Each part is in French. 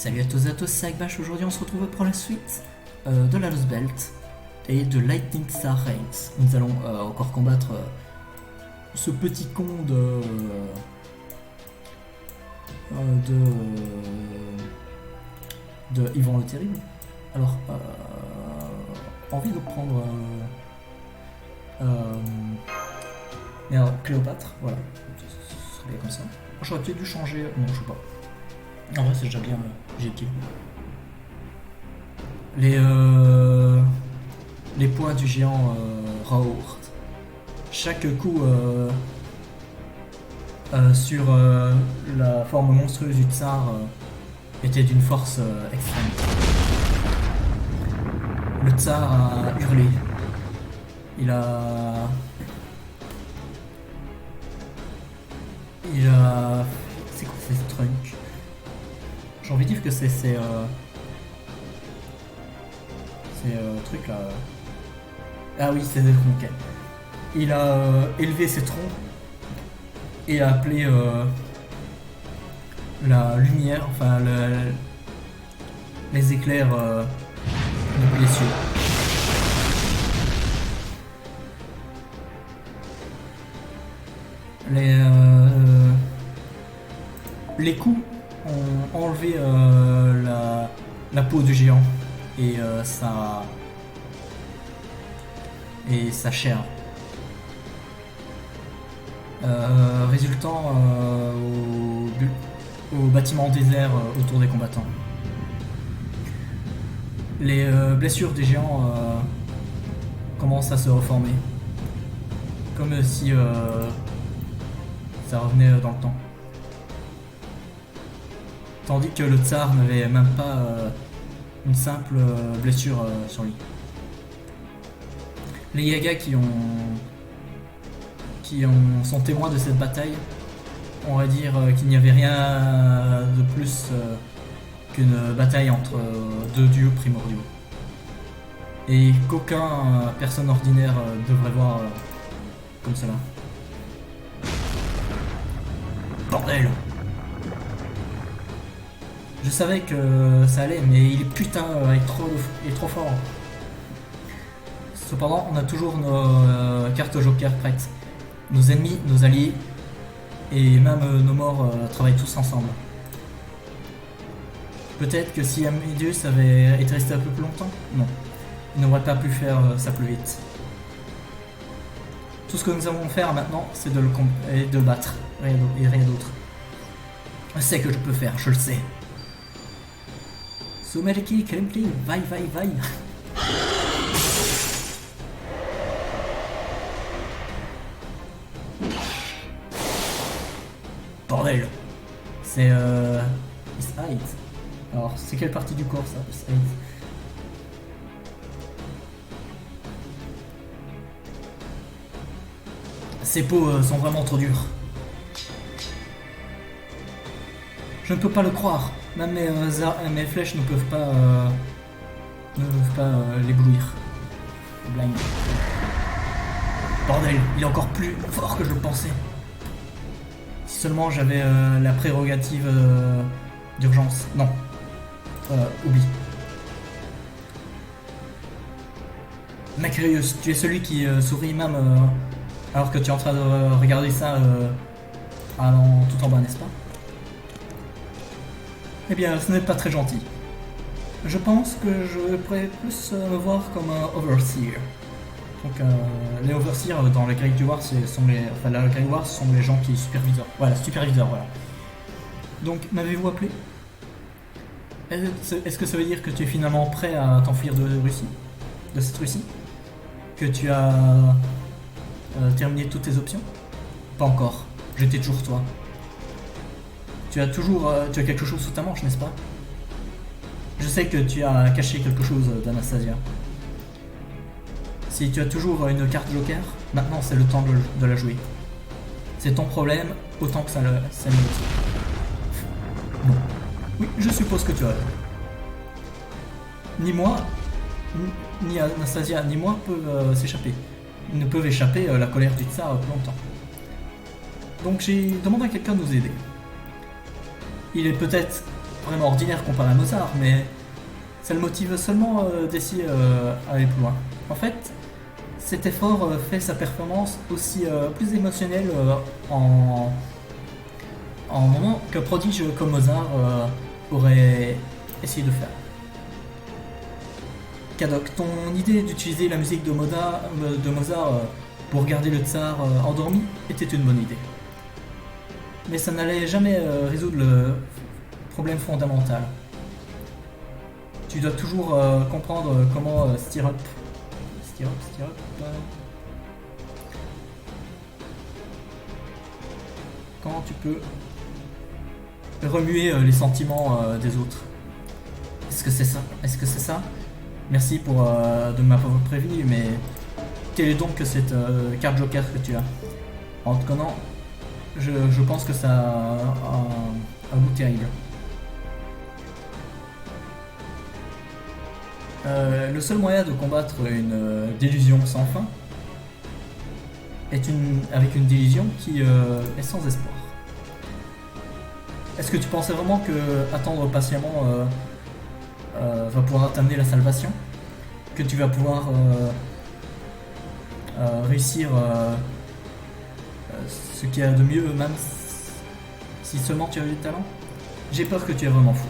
Salut à tous et à tous, c'est Agbash. Aujourd'hui on se retrouve pour la suite de la Lost Belt et de Lightning Star Reigns. Nous allons encore combattre ce petit con de Yvan le Terrible. Alors, envie de prendre merde, Cléopâtre, voilà, ce serait bien comme ça. J'aurais peut-être dû changer, non je sais pas. En vrai c'est déjà bien GT. Les points du géant Raourt. Chaque coup sur la forme monstrueuse du tsar était d'une force extrême. Le tsar a hurlé. Il a... C'est quoi ces trucs? J'ai envie de dire que c'est ces trucs là. Ah oui, c'est des troncs. Okay. Il a élevé ses troncs et a appelé la lumière, enfin les éclairs depuis les cieux. Les coups ont enlevé la peau du géant et sa chair, résultant au bâtiment désert autour des combattants. Les blessures des géants commencent à se reformer, comme si ça revenait dans le temps. Tandis que le tsar n'avait même pas une simple blessure sur lui. Les Yagas qui sont témoins de cette bataille, on va dire qu'il n'y avait rien de plus qu'une bataille entre deux dieux primordiaux. Et qu'aucun personne ordinaire devrait voir comme cela. Bordel! Je savais que ça allait, mais il est putain, il est trop fort. Cependant, on a toujours nos cartes joker prêtes. Nos ennemis, nos alliés, et même nos morts travaillent tous ensemble. Peut-être que si Amédeus avait été resté un peu plus longtemps, non. Il n'aurait pas pu faire ça plus vite. Tout ce que nous avons à faire maintenant, c'est de le battre, et rien d'autre. Je sais que je peux faire, je le sais. Sumeriki, Kremlin, vai. Bordel. C'est Is Height. Alors, c'est quelle partie du corps ça, Is Height? Ces peaux sont vraiment trop dures. Je ne peux pas le croire. Même mes flèches ne peuvent pas l'éblouir. Blind. Bordel, il est encore plus fort que je le pensais. Si seulement j'avais la prérogative d'urgence. Non. Oublie. Macarius, tu es celui qui sourit même alors que tu es en train de regarder ça tout en bas, n'est-ce pas? Eh bien, ce n'est pas très gentil. Je pense que je pourrais plus me voir comme un overseer. Donc, les overseers dans la Grey War, la Grey War, ce sont les gens qui supervisent. Voilà, superviseurs, voilà. Donc, m'avez-vous appelé? Est-ce que ça veut dire que tu es finalement prêt à t'enfuir de cette Russie? Que tu as terminé toutes tes options? Pas encore. J'étais toujours toi. Tu as quelque chose sous ta manche, n'est-ce pas? Je sais que tu as caché quelque chose d'Anastasia. Si tu as toujours une carte joker, maintenant c'est le temps de la jouer. C'est ton problème, autant que ça le tire. Bon. Oui, je suppose que tu as. Ni moi, ni Anastasia, ni moi peuvent s'échapper. Ils ne peuvent échapper la colère du tsar longtemps. Donc j'ai demandé à quelqu'un de nous aider. Il est peut-être vraiment ordinaire comparé à Mozart, mais ça le motive seulement d'essayer à aller plus loin. En fait, cet effort fait sa performance aussi plus émotionnelle en moment qu'un prodige comme Mozart aurait essayé de faire. Kadok, ton idée d'utiliser la musique de Mozart pour garder le tsar endormi était une bonne idée. Mais ça n'allait jamais résoudre le problème fondamental. Tu dois toujours comprendre comment Stirrup, comment tu peux remuer les sentiments des autres. Est-ce que c'est ça? Est-ce que c'est ça? Merci pour de m'avoir prévenu, mais quel est donc cette carte joker que tu as? En te connaissant, je pense que ça a un goût terrible. Le seul moyen de combattre une délusion sans fin est avec une délusion qui est sans espoir. Est-ce que tu pensais vraiment que attendre patiemment va pouvoir t'amener la salvation? Que tu vas pouvoir réussir ce qu'il y a de mieux, même si seulement tu as du talent? J'ai peur que tu es vraiment fou.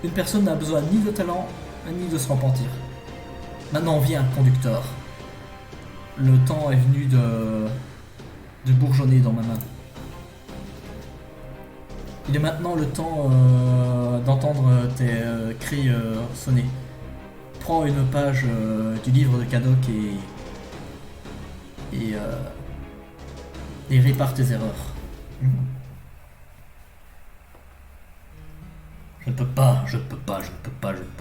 Une personne n'a besoin ni de talent, ni de se repentir. Maintenant viens, conducteur. Le temps est venu de bourgeonner dans ma main. Il est maintenant le temps d'entendre tes cris sonner. Prends une page du livre de Kadok et répare tes erreurs. Je ne peux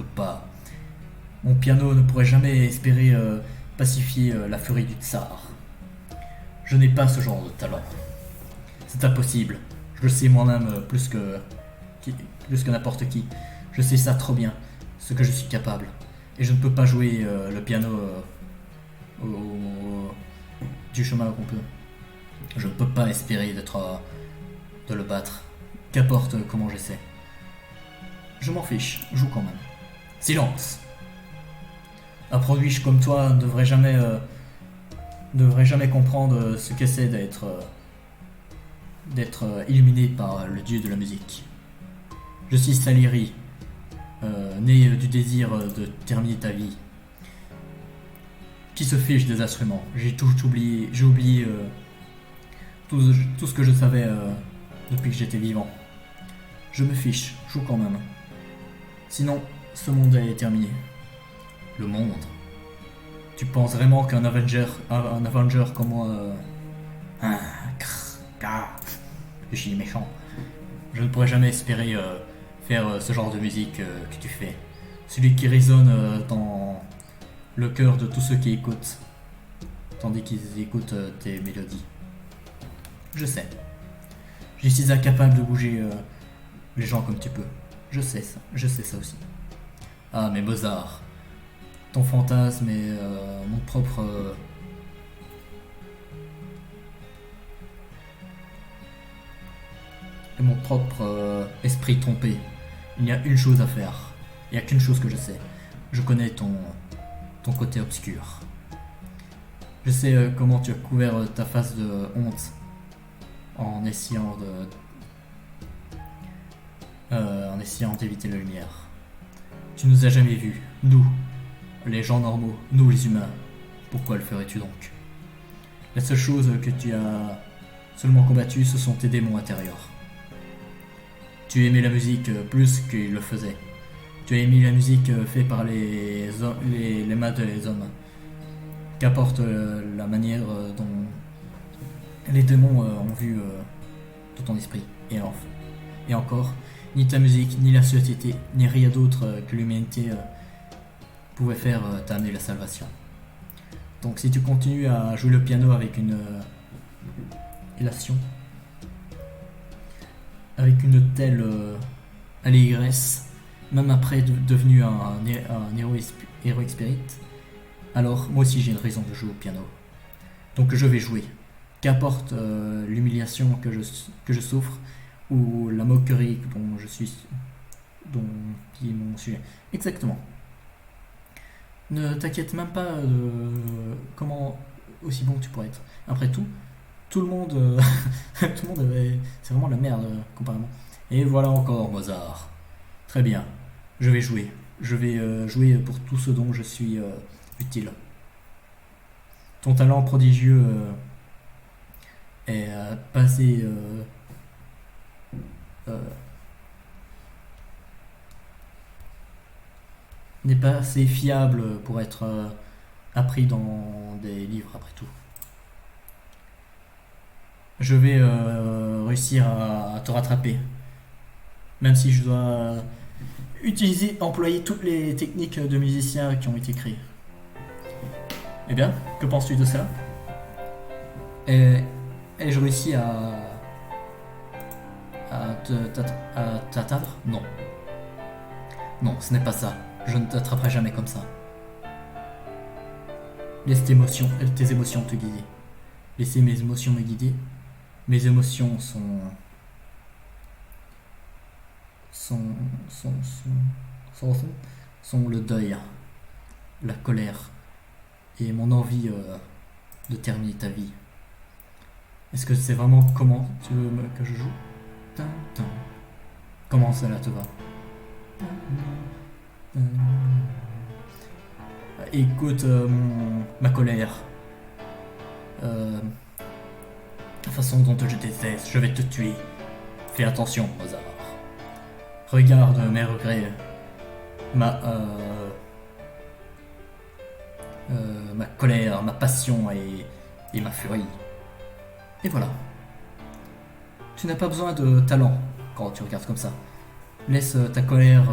pas. Mon piano ne pourrait jamais espérer pacifier la furie du tsar. Je n'ai pas ce genre de talent. C'est impossible. Je le sais moi-même plus que n'importe qui. Je sais ça trop bien, ce que je suis capable. Et je ne peux pas jouer le piano du chemin qu'on peut. Je ne peux pas espérer de le battre. Qu'importe comment j'essaie. Je m'en fiche, joue quand même. Silence. Un prodige comme toi ne devrait jamais comprendre ce que c'est d'être illuminé par le dieu de la musique. Je suis Salieri, né du désir de terminer ta vie. Qui se fiche des instruments? J'ai oublié tout ce que je savais depuis que j'étais vivant. Je me fiche, joue quand même. Sinon, ce monde est terminé. Le monde? Tu penses vraiment qu'un Avenger comme moi... je suis méchant. Je ne pourrais jamais espérer faire ce genre de musique que tu fais. Celui qui résonne dans le cœur de tous ceux qui écoutent, tandis qu'ils écoutent tes mélodies. Je sais. Je suis incapable de bouger les gens comme tu peux. Je sais ça aussi. Ah, mais Mozart, ton fantasme et mon propre... esprit trompé. Il y a une chose à faire. Il n'y a qu'une chose que je sais. Je connais ton côté obscur. Je sais comment tu as couvert ta face de honte en essayant d'éviter la lumière. Tu nous as jamais vus, nous, les gens normaux, nous les humains. Pourquoi le ferais-tu donc? La seule chose que tu as seulement combattue, ce sont tes démons intérieurs. Tu aimais la musique plus qu'il le faisait. Tu as aimé la musique faite par les mains des hommes. Qu'apporte la manière dont les démons ont vu de ton esprit. Et encore, ni ta musique, ni la société, ni rien d'autre que l'humanité pouvait faire t'amener la salvation. Donc si tu continues à jouer le piano avec une élation, avec une telle allégresse, même après devenu un héroïque spirit, alors moi aussi j'ai une raison de jouer au piano. Donc je vais jouer. Qu'importe l'humiliation que je souffre, ou la moquerie dont je suis, dont qui est mon sujet. Exactement. Ne t'inquiète même pas de comment aussi bon tu pourrais être. Après tout le monde, tout le monde c'est vraiment la merde comparément. Et voilà encore Mozart. Très bien. Je vais jouer. Je vais jouer pour tout ce dont je suis utile. Ton talent prodigieux est passé euh, n'est pas assez fiable pour être appris dans des livres après tout. Je vais réussir à te rattraper, même si je dois employer toutes les techniques de musiciens qui ont été créées. Eh bien, que penses-tu de ça? Ai-je réussi à t'atteindre? Non. Non, ce n'est pas ça. Je ne t'attraperai jamais comme ça. Laisse tes émotions te guider. Laissez mes émotions me guider. Mes émotions sont, sont, sont le deuil, la colère et mon envie de terminer ta vie. Est-ce que c'est vraiment comment tu veux que je joue? Comment cela te va? Écoute ma colère. La façon dont je déteste, je vais te tuer. Fais attention, Mozart. Regarde mes regrets, ma colère, ma passion et ma furie. Et voilà. Tu n'as pas besoin de talent quand tu regardes comme ça. Laisse ta colère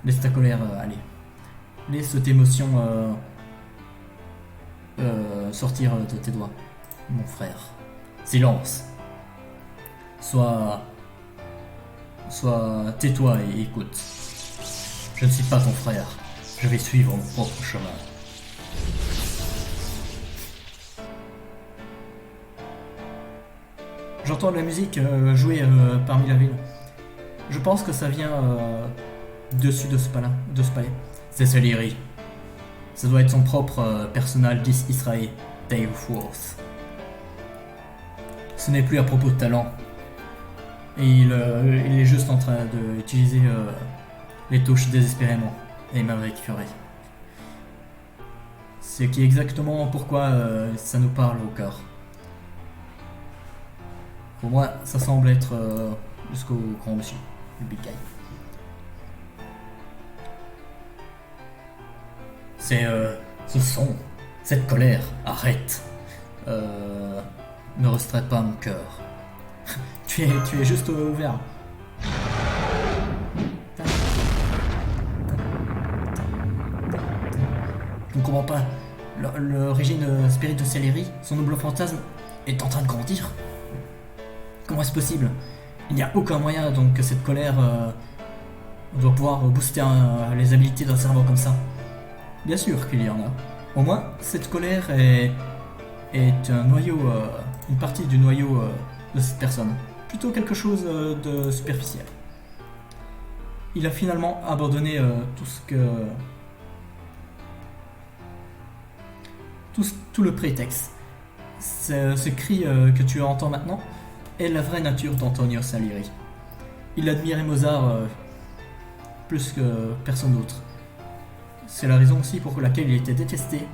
aller. Laisse cette émotion sortir de tes doigts, mon frère. Silence. Sois tais-toi et écoute. Je ne suis pas ton frère. Je vais suivre mon propre chemin. J'entends de la musique jouer parmi la ville. Je pense que ça vient dessus de ce palais. C'est Salieri. Ça doit être son propre personnage d'Israël, Dave Worth. Ce n'est plus à propos de talent. Et il est juste en train d'utiliser les touches désespérément, et même avec furie. Ce qui est exactement pourquoi ça nous parle au cœur. Pour moi, ça semble être jusqu'au grand monsieur, le big guy. C'est ce son, cette colère, arrête. Ne restreins pas mon cœur. tu es juste ouvert. Je ne comprends pas. L'origine spirit de Salieri, son noble fantasme, est en train de grandir. Comment est-ce possible? Il n'y a aucun moyen donc que cette colère doit pouvoir booster les habilités d'un cerveau comme ça. Bien sûr qu'il y en a. Au moins, cette colère est un noyau, une partie du noyau de cette personne. Plutôt quelque chose de superficiel. Il a finalement abandonné tout le prétexte. Ce cri que tu entends maintenant est la vraie nature d'Antonio Salieri. Il admirait Mozart plus que personne d'autre. C'est la raison aussi pour laquelle il était détesté,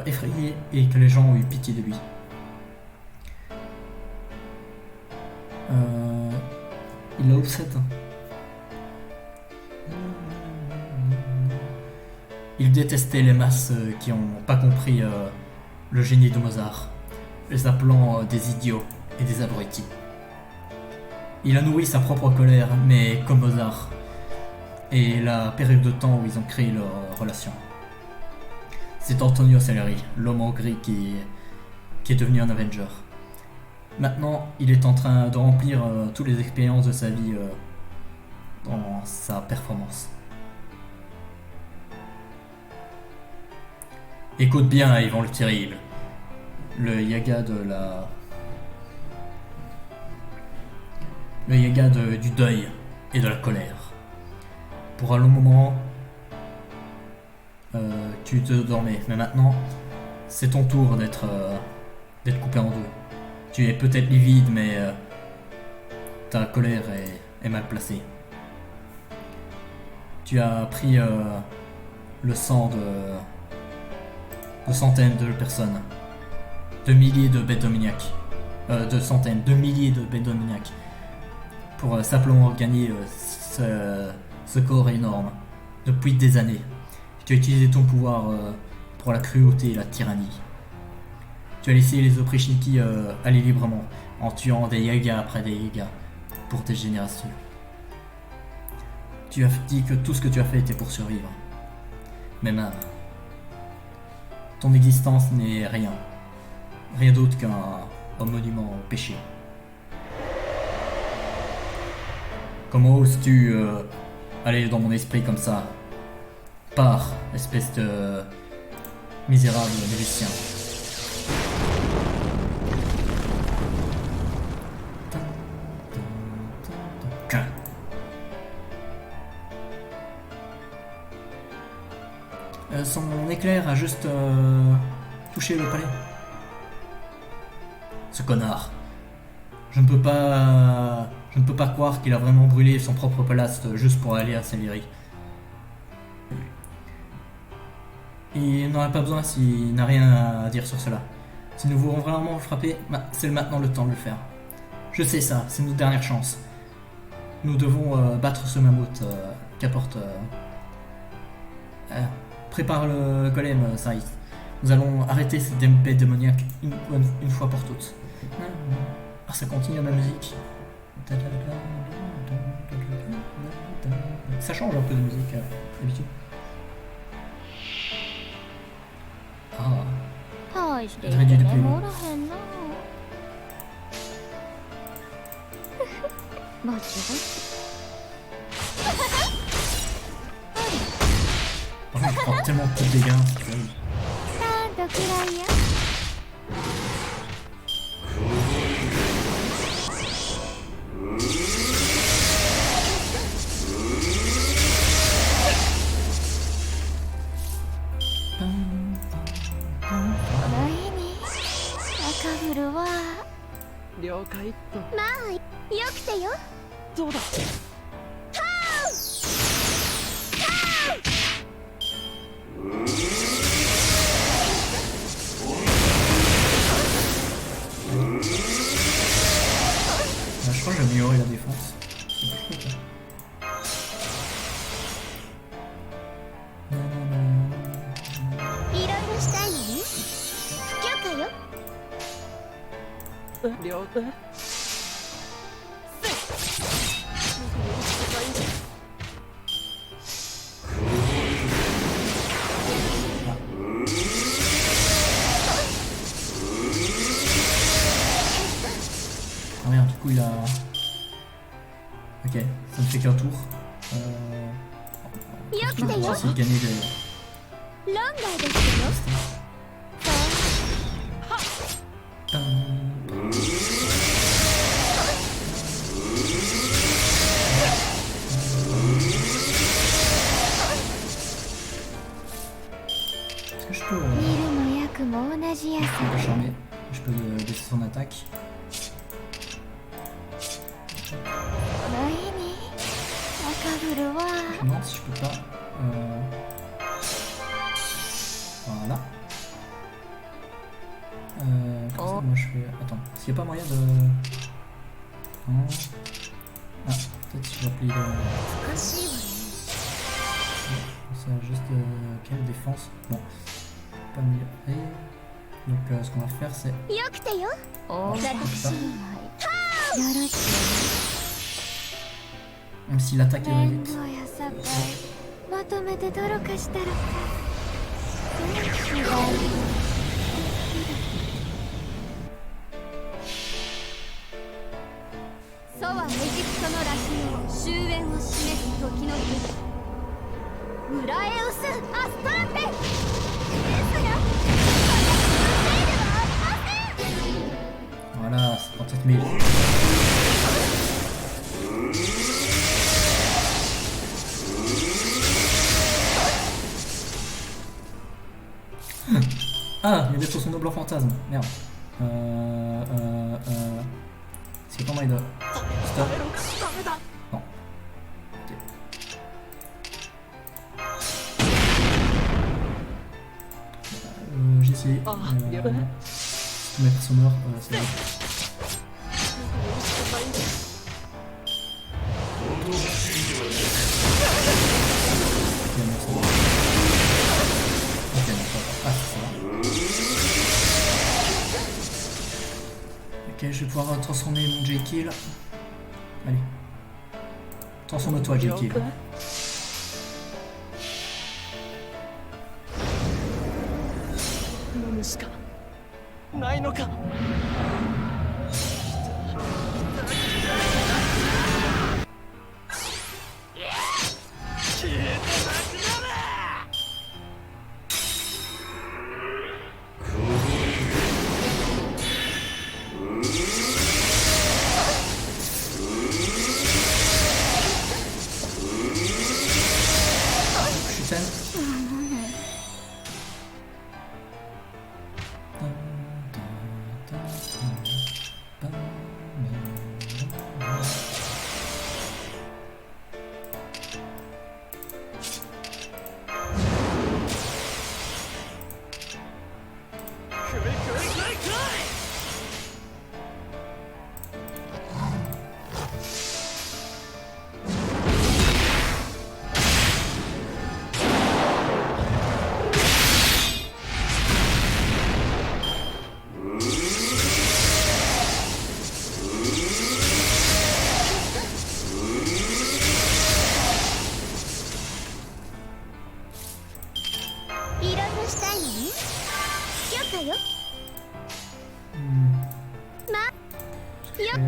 effrayé et que les gens ont eu pitié de lui. Il a obsède. Il détestait les masses qui n'ont pas compris le génie de Mozart, les appelant des idiots et des abrutis. Il a nourri sa propre colère, mais comme Mozart, et la période de temps où ils ont créé leur relation. C'est Antonio Salieri, l'homme en gris qui est devenu un Avenger. Maintenant, il est en train de remplir toutes les expériences de sa vie dans sa performance. Écoute bien, Yvan le Terrible. Le yaga de la le yoga du deuil et de la colère. Pour un long moment, tu te dormais, mais maintenant, c'est ton tour d'être coupé en deux. Tu es peut-être livide, mais ta colère est mal placée. Tu as pris le sang de centaines de personnes, de milliers de bêtes démoniaques, de milliers de bêtes démoniaques, pour simplement gagner ce corps énorme depuis des années. Tu as utilisé ton pouvoir pour la cruauté et la tyrannie. Tu as laissé les Oprichniki aller librement en tuant des Yagas après des Yagas pour tes générations. Tu as dit que tout ce que tu as fait était pour survivre. Mais maintenant, ton existence n'est rien d'autre qu'un monument au péché. Comment oses-tu aller dans mon esprit comme ça? Pars, espèce de misérable musicien. Son éclair a juste touché le palais. Ce connard. Je ne peux pas croire qu'il a vraiment brûlé son propre palace juste pour aller à Seliri. Il n'en a pas besoin s'il n'a rien à dire sur cela. Si nous voulons vraiment le frapper, c'est maintenant le temps de le faire. Je sais ça, c'est notre dernière chance. Nous devons battre ce mammouth qu'apporte... Prépare le golem, Saïs. Nous allons arrêter cette bête démoniaque une fois pour toutes. Ah, ça continue la musique. Ça change un peu de musique d'habitude. Ah, j'aurais dû depuis. Je prends tellement de dégâts. Je crois que j'ai amélioré la défense. Ah merde, du coup il a... Ok, ça ne fait qu'un tour. On va essayer de gagner des... Est-ce que je peux... Je peux le charmer. Je peux baisser son attaque. Je me demande si je peux pas... Voilà. Comme ça, moi je fais... Attends, est-ce qu'il n'y a pas moyen de... Non. Ah, peut-être si j'appuie le... Ça a juste... quelle défense? Bon. Pas mieux. Donc ce qu'on va faire c'est... Même si l'attaque est vite. Voilà, 57 000. Ah, il y a des fausses nobles en fantasme. Merde. C'est comment il doit. Stop. Non. Ok. J'ai essayé. Tous mes persos morts, c'est bon. Ok, merci. Ok, non, ça va. Ah, ça va. Ok, je vais pouvoir transformer mon J-Kill. Allez. Transforme-toi, J-Kill. 飲むしかないのか。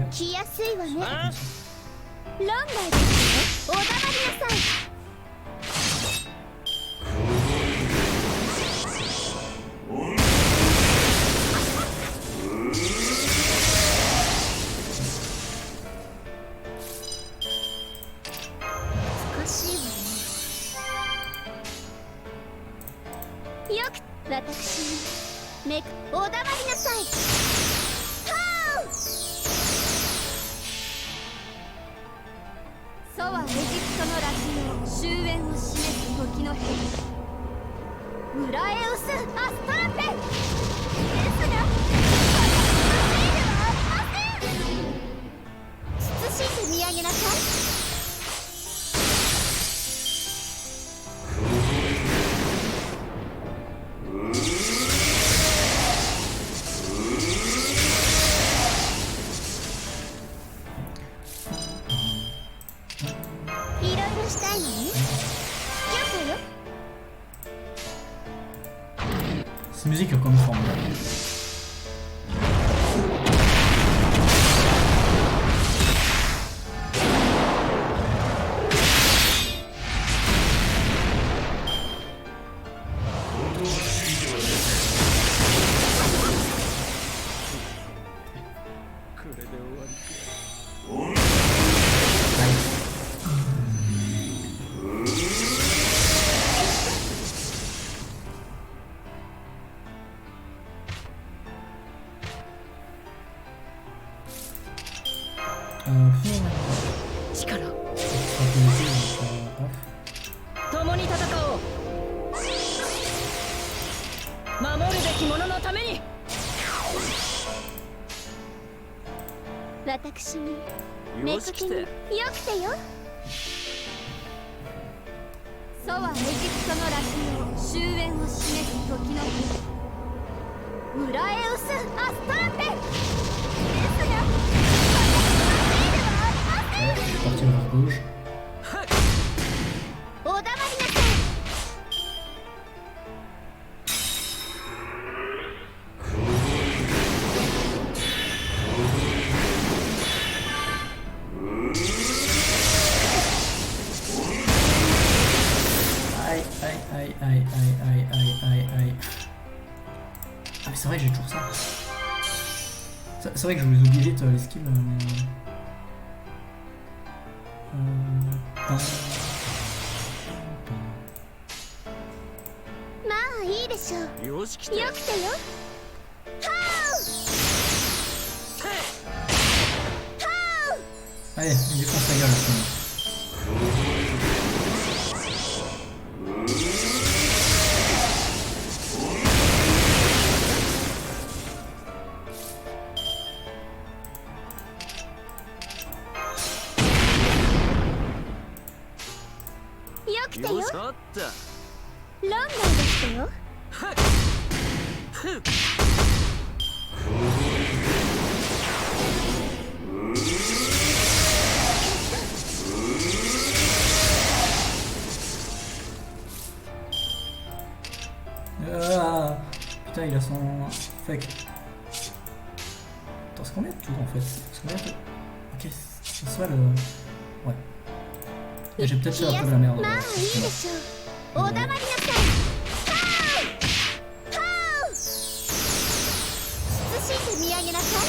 来やすいわね。論外ですよ。お黙りなさい。難しいわね。よく私にめくお黙りなさい。ソはエジプトの落葉終焉を示す時の変ウラエウス・アストラペですが私のせいではありません。慎んで見上げなさい。したいのね。Cette musique est comme formidable.私にめくきによくてよ。ソはエジプトの落葉終焉を示す時の日ウラエウス・アストラペですが私のせいではありません。お黙りなさい。Aïe. Ah mais c'est vrai que j'ai toujours ça. C'est vrai que je vous oublie vite les skills mais... まあいいでしょう。よし来てよくてよ。Allez, on défonce sa gueule là. Yokuté yo. よしあった Longa desu yo. Putain, il a son fake. Attends, c'est combien de tours en fait? C'est combien de tours? Ok, c'est soit le. Ouais. Et j'ai peut-être fait un peu de la merde. まあいいでしょう。お黙りなさい。慎んで見上げなさい。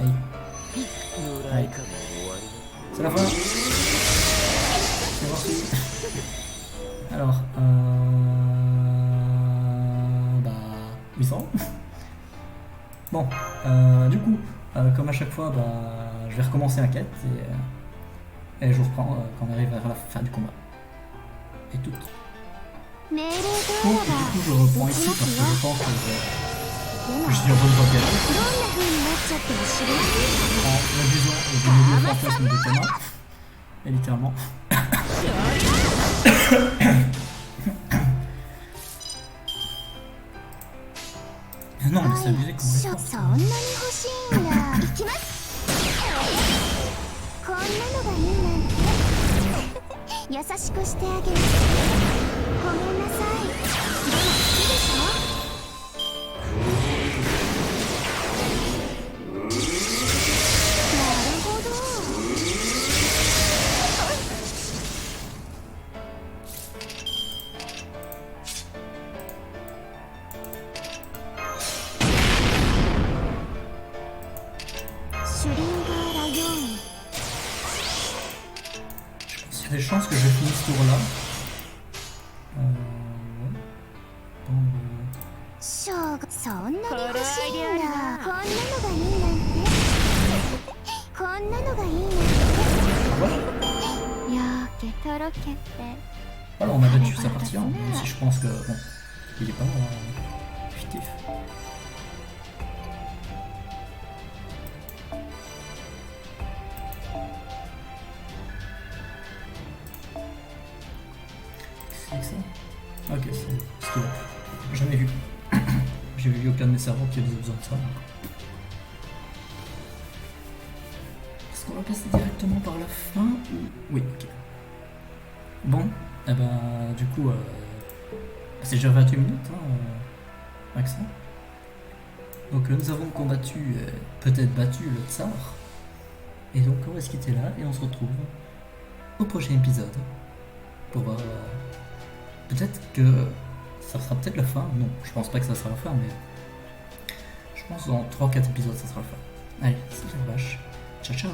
Aïe. 野良イカの終わり C'est la fin. C'est parti. Alors, bah, 800. Bon, du coup, comme à chaque fois, bah, je vais recommencer la quête et je vous reprends quand on arrive vers la fin du combat. Et tout. 命令 Donc, 通り du coup, je だ reprends ば ici でき parce ます que よ。 je pense que でも je suis en bonne conquête. どんな風になっちゃっても知りません。 En abusant du milieu fantasme de Théma. Et littéralement. Non, mais c'est abusé しょ complètement. そんなに欲しいんだ。行きます。こんなのがいいなんて。優しくしてあげる。ごめんなさい。でも好きでしょ。なるほど。シュリンガーラヨーン。 Il y a des chances que je finisse ce tour là. Ouais. Dans しょうがそんなに欲しいんだ。こんなのがいいなんて。こんなのがいいなんて。やーけとろけて。 Voilà, on a battu sa partie 1, même si je pense que bon, il est pas fictif. C'est que ça? Ok, c'est ce qu'il a. Jamais vu. J'ai vu aucun de mes cerveaux qui avait besoin de ça. Est-ce qu'on va passer directement par la fin ou... Oui, ok. Bon, eh ben, du coup, c'est déjà 28 minutes, hein, avec ça. Donc nous avons combattu, peut-être battu le tsar. Et donc on va se quitter là et on se retrouve au prochain épisode. Pour voir... peut-être que ça sera peut-être la fin. Non, je pense pas que ça sera la fin, mais... Je pense que dans 3-4 épisodes ça sera la fin. Allez, c'est la vache. Ciao ciao.